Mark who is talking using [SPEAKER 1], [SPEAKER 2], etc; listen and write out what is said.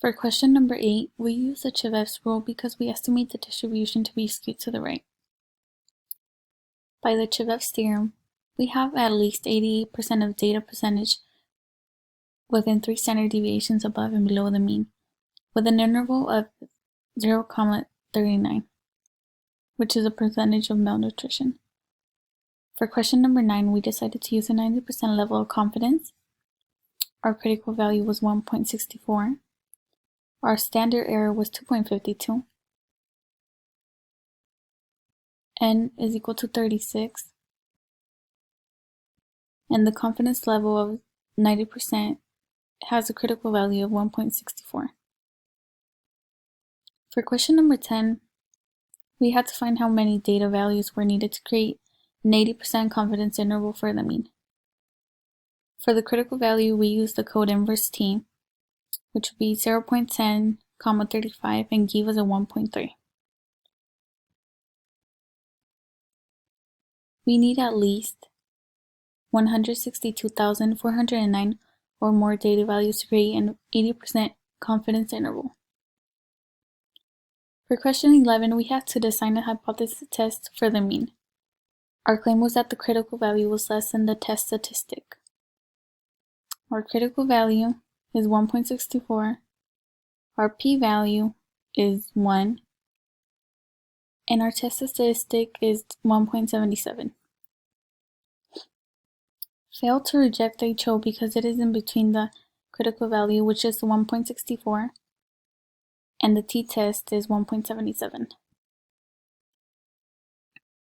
[SPEAKER 1] For question number 8, we use the Chebyshev rule because we estimate the distribution to be skewed to the right. By the Chebyshev theorem, we have at least 88% of data percentage within 3 standard deviations above and below the mean, with an interval of 0,39, which is a percentage of malnutrition. For question number 9, we decided to use a 90% level of confidence. Our critical value was 1.64. Our standard error was 2.52. N is equal to 36. And the confidence level of 90% has a critical value of 1.64. For question number 10, we had to find how many data values were needed to create an 80% confidence interval for the mean. For the critical value, we used the code inverse t, which would be 0.10, 35, and gave us a 1.3. We need at least 162,409 or more data values to create an 80% confidence interval. For question 11, we had to design a hypothesis test for the mean. Our claim was that the critical value was less than the test statistic. Our critical value is 1.64, our p-value is 1, and our test statistic is 1.77. Fail to reject HO because it is in between the critical value, which is 1.64, and the t-test is 1.77.